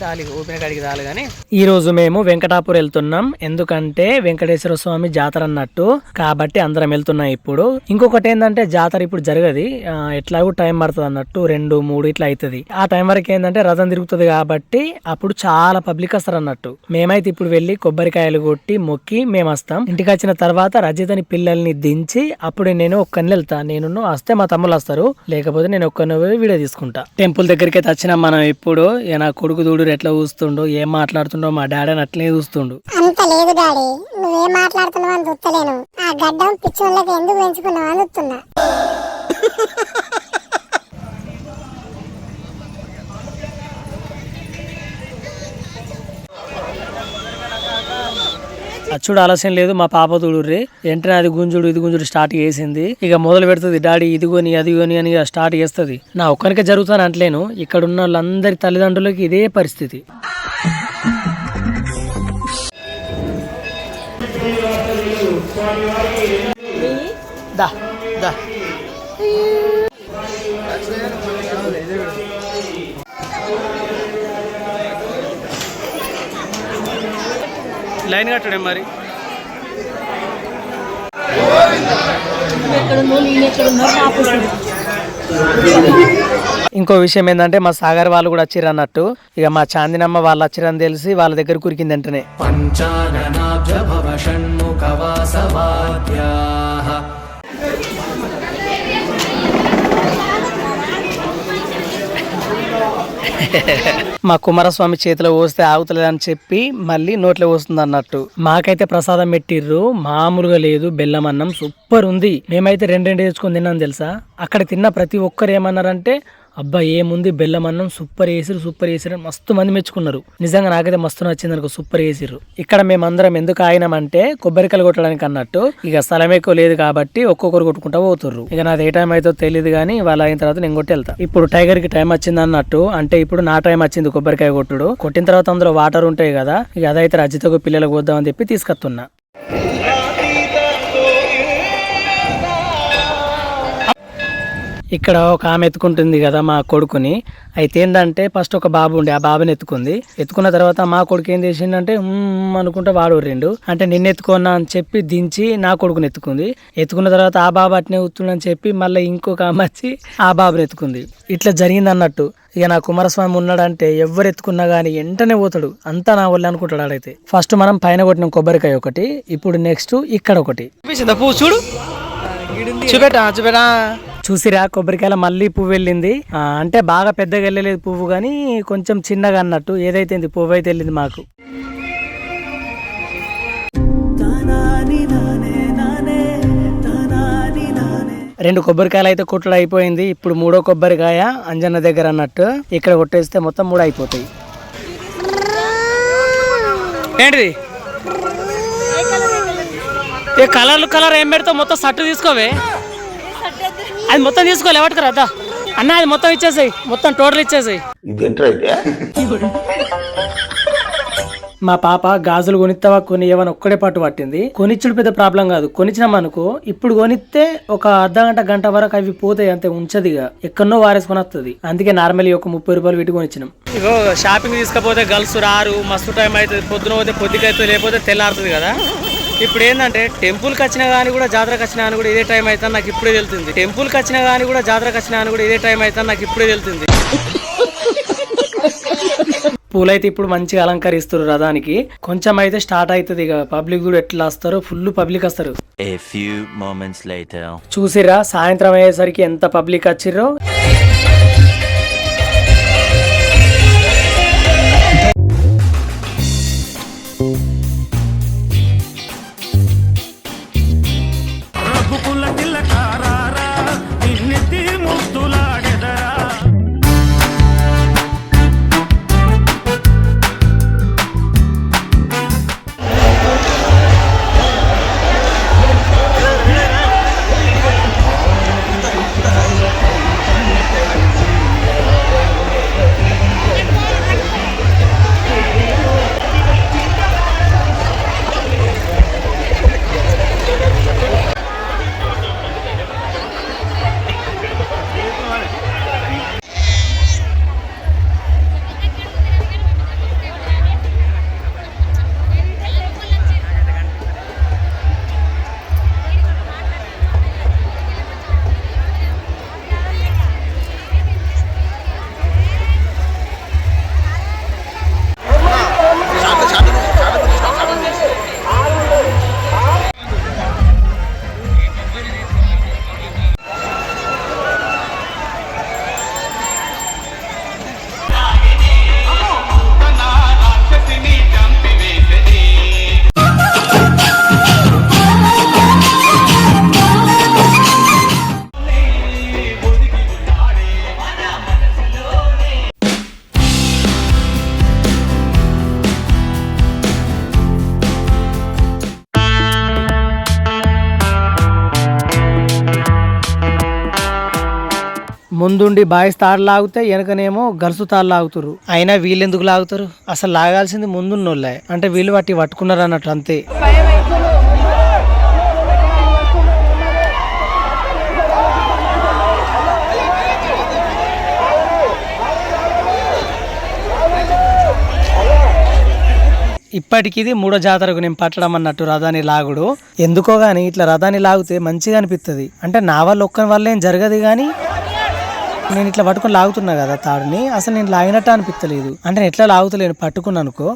చాలు ఓపెన్ కాడికి చాలు కానీ ఈ రోజు మేము వెంకటాపూర్ వెళ్తున్నాం. ఎందుకంటే వెంకటేశ్వర స్వామి జాతర అన్నట్టు, కాబట్టి అందరం వెళ్తున్నాం. ఇప్పుడు ఇంకొకటి ఏంటంటే జాతర ఇప్పుడు జరగది, ఎట్లాగో టైం పడుతుంది అన్నట్టు, 2-3 ఇట్లా అవుతుంది. ఆ టైం వరకు ఏంటంటే రథం తిరుగుతుంది కాబట్టి అప్పుడు చాలా పబ్లిక్ వస్తారు అన్నట్టు. మేమైతే ఇప్పుడు వెళ్ళి కొబ్బరికాయలు కొట్టి మొక్కి మేము వస్తాం. ఇంటికి వచ్చిన తర్వాత రజితని పిల్లల్ని దించి అప్పుడు నేను ఒక్కని వెళ్తా. నేను వస్తే మా తమ్ముళ్ళు వస్తారు, లేకపోతే నేను ఒక్కని వీడియో తీసుకుంటా. టెంపుల్ దగ్గరికి అయితే వచ్చినాం మనం. ఇప్పుడు నా కొడుకు దూడు ఎట్లా చూస్తుండో, ఏం మాట్లాడుతుండో, మా డాడీ అని అట్లనే చూస్తుండు. అంత లేదు డాడీ, నువ్వేం మాట్లాడుతున్నావు అని చూస్తలేను. ఆ గడ్డం పిచ్చోళ్ళకి ఎందుకు పెంచుకున్నావు అని చూస్తున్నా. అచ్చుడు ఆలస్యం లేదు, మా పాప చూడుర్రి వెంటనే అది గుంజుడు ఇది గుంజుడు స్టార్ట్ చేసింది. ఇక మొదలు పెడుతుంది, డాడీ ఇదిగోని అదిగోని అని స్టార్ట్ చేస్తుంది. నా ఒక్కరికే జరుగుతాను అంటలేను, ఇక్కడ ఉన్న వాళ్ళందరి తల్లిదండ్రులకి ఇదే పరిస్థితి. లైన్ కట్టడే మరి. ఇంకో విషయం ఏంటంటే మా సాగర్ వాళ్ళు కూడా వచ్చిర్రు అన్నట్టు. ఇక మా చాందినమ్మ వాళ్ళు వచ్చిరని తెలిసి వాళ్ళ దగ్గర కురికింది వెంటనే. మా కుమారస్వామి చేతిలో పోస్తే ఆగుతలేదని చెప్పి మళ్ళీ నోట్లో పోస్తుంది అన్నట్టు. మాకైతే ప్రసాదం పెట్టిర్రు, మామూలుగా లేదు. బెల్లం అన్నం సూపర్ ఉంది. మేమైతే 2 తెచ్చుకొని తిన్నాం తెలుసా. అక్కడ తిన్న ప్రతి ఒక్కరు ఏమన్నారంటే, అబ్బా ఏముంది బెల్లం అన్నం సూపర్ వేసిరు మస్తు మంది మెచ్చుకున్నారు. నిజంగా నాకైతే మస్తు నచ్చింది అనుకో, సూపర్ వేసిర్రు. ఇక్కడ మేమందరం ఎందుకు ఆగినామంటే కొబ్బరికాయలు కొట్టడానికి అన్నట్టు. ఇక స్థలం ఎక్కువ లేదు కాబట్టి ఒక్కొక్కరు కొట్టుకుంటా పోతుర్రు. ఇక నాది ఏ టైం అయితే తెలియదు కానీ వాళ్ళు అయిన తర్వాత నేను కొట్టి వెళ్తా. ఇప్పుడు టైగర్ కి టైం వచ్చింది అన్నట్టు, అంటే ఇప్పుడు నా టైం వచ్చింది కొబ్బరికాయ కొట్టుడు. కొట్టిన తర్వాత అందులో వాటర్ ఉంటాయి కదా, ఇక అదైతే రజితకు పిల్లలకు పోద్దామని చెప్పి తీసుకొస్తున్నా. ఇక్కడ ఒక ఆమె ఎత్తుకుంటుంది కదా మా కొడుకుని. అయితే ఏంటంటే ఫస్ట్ ఒక బాబు ఉండే, ఆ బాబుని ఎత్తుకున్న తర్వాత మా కొడుకు ఏం చేసిందంటే అనుకుంటే వాడు 2 అంటే నిన్న ఎత్తుకున్నా అని చెప్పి దించి నా కొడుకుని ఎత్తుకున్న తర్వాత ఆ బాబు అట్నే ఎత్తుతుందని చెప్పి మళ్ళీ ఇంకొక ఆమె వచ్చి ఆ బాబుని ఎత్తుకుంది. ఇట్లా జరిగింది అన్నట్టు. ఇక నా కుమారస్వామి ఉన్నాడంటే ఎవరు ఎత్తుకున్నా గానీ వెంటనే పోతాడు, అంతా నా వల్ల అనుకుంటాడు. ఆడైతే ఫస్ట్ మనం పైన కొట్టిన కొబ్బరికాయ ఒకటి, ఇప్పుడు నెక్స్ట్ ఇక్కడ ఒకటి చూడు చూపెట్టా చూసిరా. కొబ్బరికాయల మళ్ళీ పువ్వు వెళ్ళింది, అంటే బాగా పెద్దగా వెళ్ళలేదు పువ్వు కానీ కొంచెం చిన్నగా అన్నట్టు. ఏదైతే పువ్వు అయితే వెళ్ళింది మాకు. రెండు కొబ్బరికాయలు అయితే కొట్టడం అయిపోయింది. ఇప్పుడు 3వ కొబ్బరికాయ అంజన్న దగ్గర అన్నట్టు. ఇక్కడ కొట్టేస్తే మొత్తం 3 అయిపోతాయి. ఏంటిది కలర్ ఏం పెడతావు? మొత్తం సట్టు తీసుకోవే, అది మొత్తం తీసుకోవాలి. ఎవరికి రాదా అన్న, అది మొత్తం ఇచ్చేసాయి, మొత్తం టోటల్ ఇచ్చేసాయి. మా పాప గాజులు కొనిస్తావా కొనియవని ఒక్కడే పట్టు పట్టింది. కొనిచ్చుడు పెద్ద ప్రాబ్లం కాదు, కొనిచ్చినాం అనుకో ఇప్పుడు కొనిస్తే ఒక అర్ధ గంట వరకు అవి పోతాయి, అంతే ఉంచదిగా ఎక్కడో వారేసుకొని వస్తుంది. అందుకే నార్మల్ ఒక 30 రూపాయలు పెట్టి కొనిచ్చినాం. ఇగో షాపింగ్ తీసుకపోతే గర్ల్స్ రారు, మస్తు టైం అవుతుంది. పొద్దున పోతే పొద్దుకైతే, లేకపోతే తెల్లారుతుంది కదా. ఇప్పుడు ఏంటంటే టెంపుల్కి వచ్చినా కానీ కూడా జాతరకు వచ్చినా కానీ కూడా ఇదే టైం అయితే నాకు ఇప్పుడే తెలుస్తుంది. టెంపుల్కి వచ్చినా కానీ కూడా జాతరకు వచ్చినా కానీ కూడా ఇదే టైం అయితే నాకు ఇప్పుడే తెలుస్తుంది. పూలైతే ఇప్పుడు మంచిగా అలంకరిస్తారు రథానికి. కొంచెం అయితే స్టార్ట్ అవుతుంది. ఇక పబ్లిక్ కూడా ఎట్లా వస్తారు, ఫుల్ పబ్లిక్ వస్తారు. చూసిరా సాయంత్రం అయ్యేసరికి ఎంత పబ్లిక్ వచ్చిర్రో. ముందుండి బాయ్స్ తాడు లాగితే వెనకనేమో గర్ల్స్ తాడు లాగుతారు. అయినా వీళ్ళు ఎందుకు లాగుతారు? అసలు లాగాల్సింది ముందున్నోళ్ళే. అంటే వీళ్ళు పట్టుకున్నారు అన్నట్టు అంతే. ఇప్పటికి ఇది 3వ జాతరకు నేను పట్టడం అన్నట్టు రథాన్ని లాగుడు. ఎందుకో గానీ ఇట్లా రథాన్ని లాగితే మంచిగా అనిపిస్తుంది. అంటే నా వల్ల ఒక్కని వల్ల ఏం జరగదు కానీ నేను ఇట్లా పట్టుకొని లాగుతున్నా కదా తాడుని, అసలు నేను లాగినట్టు అనిపించలేదు. అంటే నేను ఎట్లా లాగుతలేను పట్టుకున్నా అనుకో.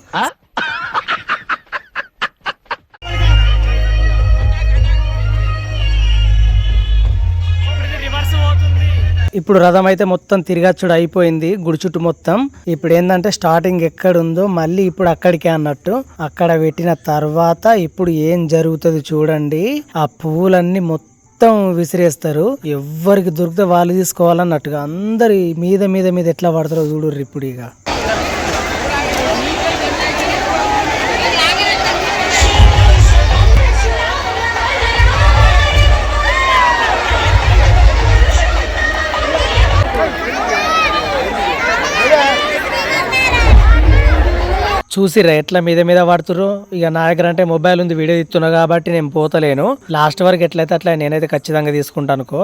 ఇప్పుడు రథం అయితే మొత్తం తిరగచ్చుడు అయిపోయింది గుడి చుట్టూ మొత్తం. ఇప్పుడు ఏంటంటే స్టార్టింగ్ ఎక్కడుందో మళ్ళీ ఇప్పుడు అక్కడికే అన్నట్టు. అక్కడ పెట్టిన తర్వాత ఇప్పుడు ఏం జరుగుతుంది చూడండి. ఆ పువ్వులన్నీ మొత్తం విసిరేస్తారు. ఎవరికి దొరికితే వాళ్ళు తీసుకోవాలన్నట్టుగా అందరి మీద మీద మీద ఎట్లా పడతారో చూడుర్రి ఇప్పుడు. ఇక చూసిరా ఎట్లా మీద మీద పడుతుర్రు. ఇక నా దగ్గర అంటే మొబైల్ ఉంది, వీడియో ఇస్తున్నా కాబట్టి నేను పోతలేను. లాస్ట్ వరకు ఎట్లయితే అట్లా నేనైతే ఖచ్చితంగా తీసుకుంటాను అనుకో.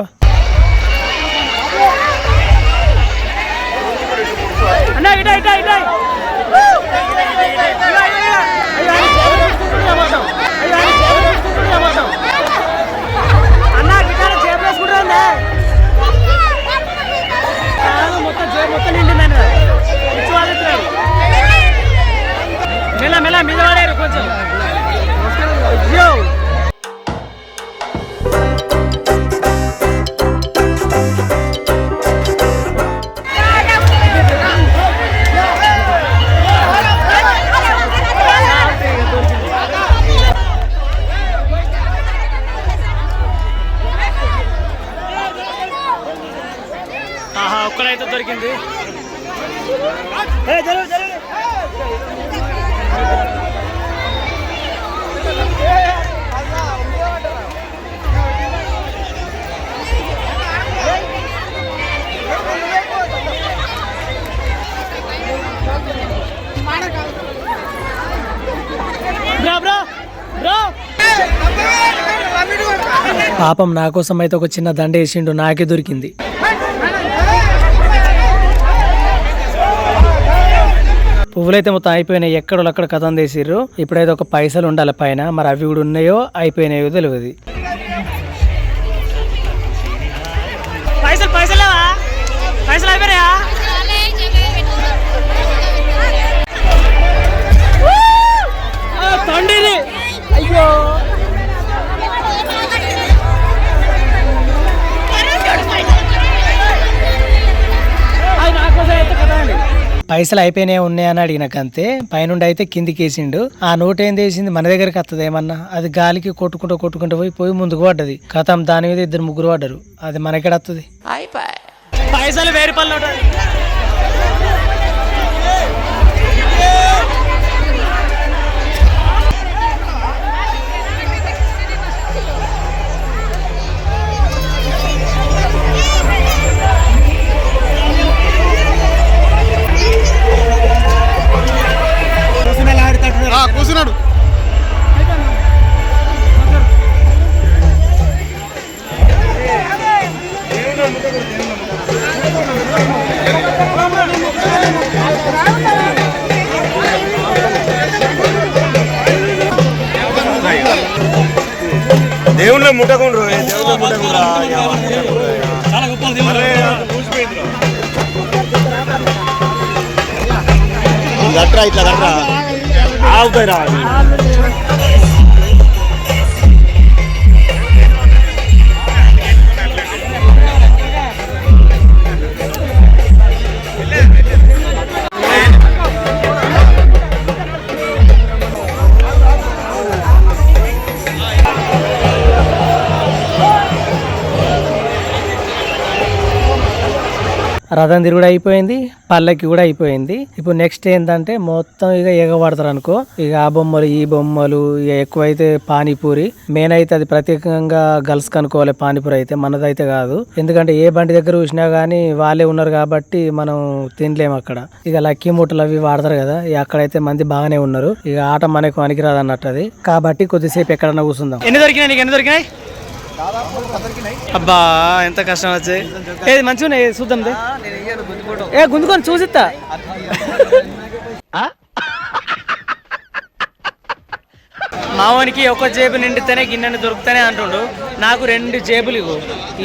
మీద పడారు కొంచెం. ఒక్కడైతే దొరికింది. పాపం నా కోసం అయితే ఒక చిన్న దండ వేసిండు, నాకే దొరికింది. పువ్వులైతే మొత్తం అయిపోయినాయి. ఎక్కడోళ్ళు కథం తీసిర్రు. ఇప్పుడైతే ఒక పైసలు ఉండాలి పైన, మరి అవి కూడా ఉన్నాయో అయిపోయినాయో తెలియదు. పైసలు అయిపోయినాయా? అయ్యో పైసలు అయిపోయినాయి ఉన్నాయని అడిగినాకంతే. పైనుండి అయితే కిందికి వేసిండు. ఆ నోట్ ఏం వేసింది మన దగ్గరకు వస్తుంది ఏమన్నా, అది గాలికి కొట్టుకుంటూ పోయి ముందుకు పడ్డది. కథం దాని మీద 2-3 పడ్డారు. అది మనకెడ వస్తుంది? పైసలు 1000 రూపాయలు నోట్. కూర్చున్నాడు. దేవుళ్ళ ముట్టకుండ్రు, దేవుళ్ళ ముట్టకుండ్రా. గట్రా ఇట్లా గట్రా ఆవుతాయి రా. రథం తిరుగుడు అయిపోయింది, పల్లకి కూడా అయిపోయింది. ఇప్పుడు నెక్స్ట్ ఏంటంటే మొత్తం ఇక ఎగబడతారు అనుకో. ఇక ఆ బొమ్మలు ఈ బొమ్మలు ఇక ఎక్కువైతే పానీపూరి మెయిన్ అయితే అది ప్రత్యేకంగా గర్ల్స్ కనుక్కోవాలి. పానీపూరి అయితే మనదైతే కాదు, ఎందుకంటే ఏ బండి దగ్గర చూసినా గానీ వాళ్ళే ఉన్నారు కాబట్టి మనం తినలేము అక్కడ. ఇక లక్కీ మూటలు అవి వాడతారు కదా, ఇక అక్కడైతే మంది బాగానే ఉన్నారు. ఇక ఆట మనకు పనికిరాదు అన్నట్టు అది, కాబట్టి కొద్దిసేపు ఎక్కడన్నా కూర్చుందాం. ఎన్ని దొరికినాయి నీకు? ఎన్ని దొరికినాయి? అబ్బా ఎంత కష్టం వచ్చాయి. ఏది మంచిగా ఉన్నాయి చూద్దాం. ఏ గుంజుకొని చూసిస్తా. మావానికి ఒక జేబు నిండితేనే గిన్నెని దొరుకుతానే అంటుండు. నాకు 2 జేబులు ఇవ్వు,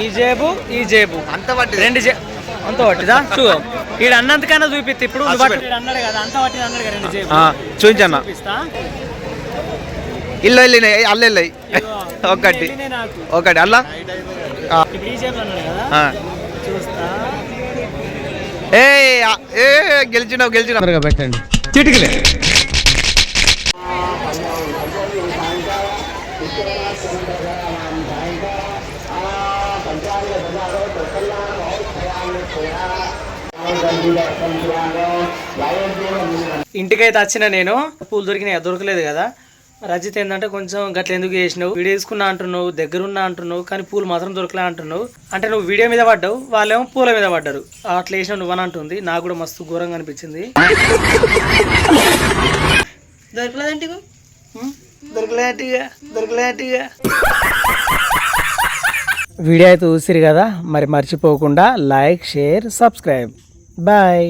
ఈ జేబు ఈ జేబు అంత పట్టి 2 జేబు అంత పట్టిదా? చూ ఈడు అన్నంతకైనా చూపిస్తా. ఇప్పుడు అన్నాడు కదా అంత పట్టి అన్నాడు కదా 2 జేబు చూపించన్నా. చూపిస్తా. ఇల్లు వెళ్ళినాయి అల్ల వెళ్ళాయి ఒకటి ఒకటి అల్ల ఇప్పుడు ఈ జేబులు అన్నాడు కదా, చూస్తా. గెలిచినావు పెట్టండి చిటికలే. ఇంటికైతే వచ్చిన నేను, పూలు దొరికినాయి, దొరకలేదు కదా. రజిత్ ఏంటంటే కొంచెం గట్ల ఎందుకు చేసినావు, వీడియో తీసుకున్నా అంటున్నావు, దగ్గరున్నా అంటున్నావు, కానీ పూలు మాత్రం దొరకలే అంటున్నావు. అంటే నువ్వు వీడియో మీద పడ్డావు, వాళ్ళేమో పూల మీద పడ్డారు. అట్లా వేసినావు నువ్వు అని అంటుంది. నాకు కూడా మస్తు ఘోరంగా అనిపించింది. దొరకలేదంటే దొరకలేదంటే వీడియో అయితే చూసిరు కదా, మరి మర్చిపోకుండా లైక్, షేర్, సబ్స్క్రైబ్. బాయ్.